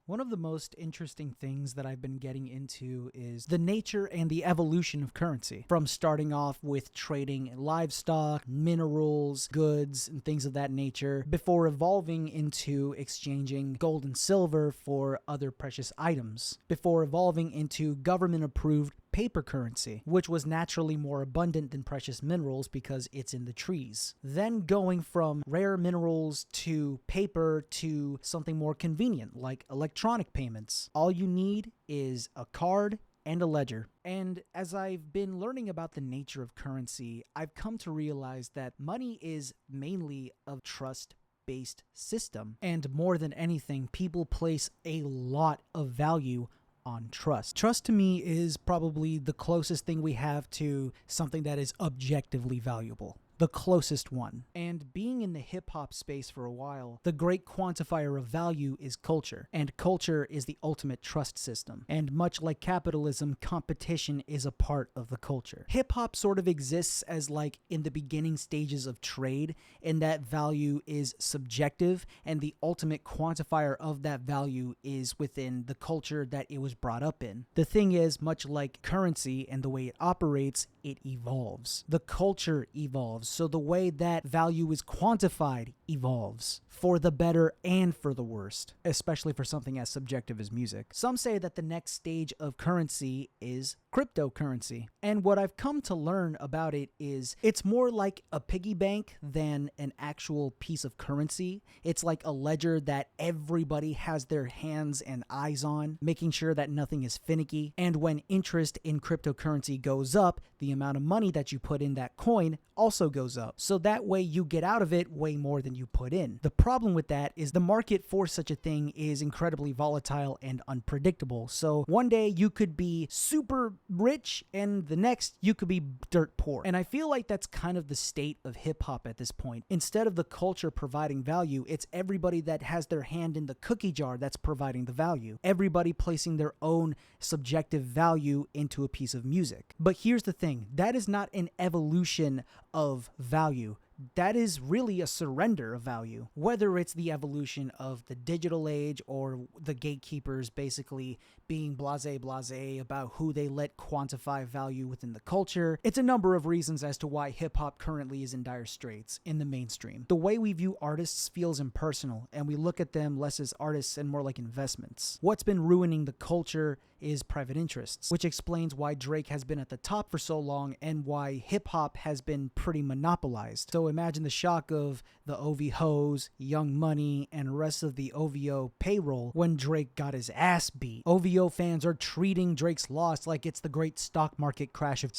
One of the most interesting things that I've been getting into is the nature and the evolution of currency. From starting off with trading livestock, minerals, goods, and things of that nature, before evolving into exchanging gold and silver for other precious items, before evolving into government-approved paper currency, which was naturally more abundant than precious minerals because it's in the trees. Then going from rare minerals to paper to something more convenient like electronic payments. All you need is a card and a ledger. And as I've been learning about the nature of currency, I've come to realize that money is mainly a trust-based system. And more than anything, people place a lot of value on trust. Trust to me is probably the closest thing we have to something that is objectively valuable. The closest one. And being in the hip-hop space for a while, the great quantifier of value is culture. And culture is the ultimate trust system. And much like capitalism, competition is a part of the culture. Hip-hop sort of exists as like in the beginning stages of trade, and that value is subjective, and the ultimate quantifier of that value is within the culture that it was brought up in. The thing is, much like currency and the way it operates, it evolves. The culture evolves. So the way that value is quantified evolves for the better and for the worst, especially for something as subjective as music. Some say that the next stage of currency is cryptocurrency. And what I've come to learn about it is it's more like a piggy bank than an actual piece of currency. It's like a ledger that everybody has their hands and eyes on, making sure that nothing is finicky. And when interest in cryptocurrency goes up, the amount of money that you put in that coin also goes up. So that way you get out of it way more than you put in. The problem with that is the market for such a thing is incredibly volatile and unpredictable. So one day you could be super rich and the next you could be dirt poor. And I feel like that's kind of the state of hip hop at this point. Instead of the culture providing value, it's everybody that has their hand in the cookie jar that's providing the value. Everybody placing their own subjective value into a piece of music. But here's the thing, that is not an evolution of value. That is really a surrender of value. Whether it's the evolution of the digital age or the gatekeepers basically being blasé about who they let quantify value within the culture, it's a number of reasons as to why hip-hop currently is in dire straits in the mainstream. The way we view artists feels impersonal, and we look at them less as artists and more like investments. What's been ruining the culture is private interests, which explains why Drake has been at the top for so long and why hip-hop has been pretty monopolized. So imagine the shock of the OV Hoes, Young Money, and rest of the OVO payroll when Drake got his ass beat. OVO fans are treating Drake's loss like it's the great stock market crash of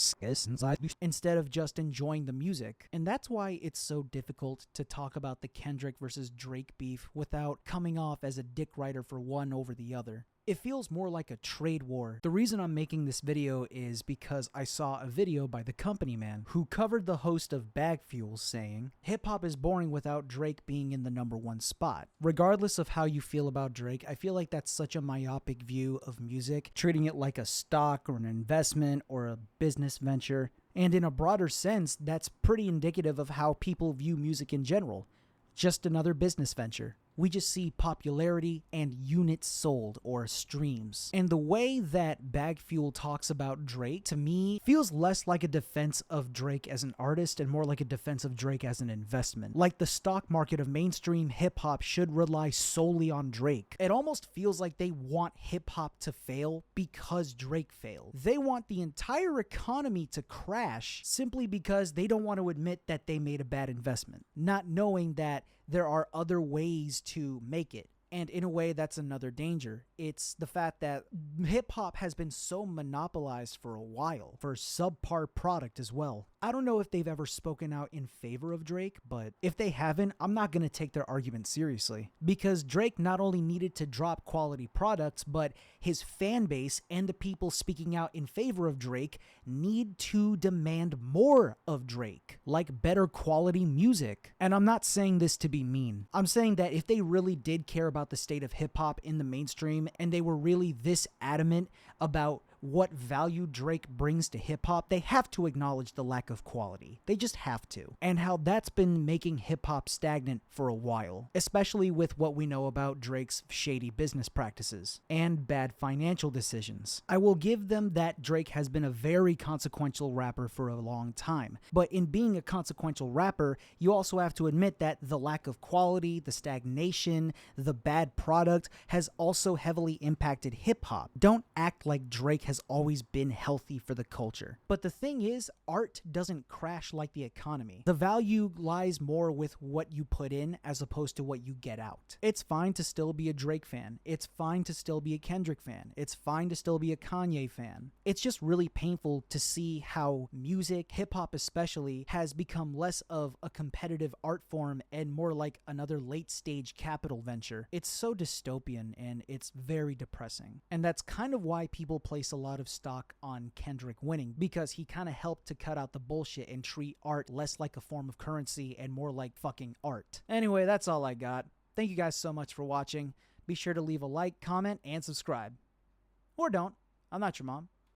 instead of just enjoying the music. And that's why it's so difficult to talk about the Kendrick versus Drake beef without coming off as a dick rider for one over the other. It feels more like a trade war. The reason I'm making this video is because I saw a video by The Company Man who covered the host of Bag Fuel saying, "Hip-hop is boring without Drake being in the #1 spot." Regardless of how you feel about Drake, I feel like that's such a myopic view of music, treating it like a stock or an investment or a business venture. And in a broader sense, that's pretty indicative of how people view music in general. Just another business venture. We just see popularity and units sold or streams. And the way that Bag Fuel talks about Drake, to me, feels less like a defense of Drake as an artist and more like a defense of Drake as an investment. Like the stock market of mainstream hip-hop should rely solely on Drake. It almost feels like they want hip-hop to fail because Drake failed. They want the entire economy to crash simply because they don't want to admit that they made a bad investment, not knowing that there are other ways to make it. And in a way, that's another danger. It's the fact that hip-hop has been so monopolized for a while, for subpar product as well. I don't know if they've ever spoken out in favor of Drake, but if they haven't, I'm not going to take their argument seriously. Because Drake not only needed to drop quality products, but his fan base and the people speaking out in favor of Drake need to demand more of Drake, like better quality music. And I'm not saying this to be mean. I'm saying that if they really did care about the state of hip-hop in the mainstream and they were really this adamant about what value Drake brings to hip hop, they have to acknowledge the lack of quality. They just have to. And how that's been making hip hop stagnant for a while, especially with what we know about Drake's shady business practices and bad financial decisions. I will give them that Drake has been a very consequential rapper for a long time, but in being a consequential rapper, you also have to admit that the lack of quality, the stagnation, the bad product has also heavily impacted hip hop. Don't act like Drake has always been healthy for the culture. But the thing is, art doesn't crash like the economy. The value lies more with what you put in as opposed to what you get out. It's fine to still be a Drake fan. It's fine to still be a Kendrick fan. It's fine to still be a Kanye fan. It's just really painful to see how music, hip hop especially, has become less of a competitive art form and more like another late stage capital venture. It's so dystopian and it's very depressing. And that's kind of why people place a lot of stock on Kendrick winning, because he kind of helped to cut out the bullshit and treat art less like a form of currency and more like fucking art. Anyway, that's all I got. Thank you guys so much for watching. Be sure to leave a like, comment, and subscribe. Or don't. I'm not your mom.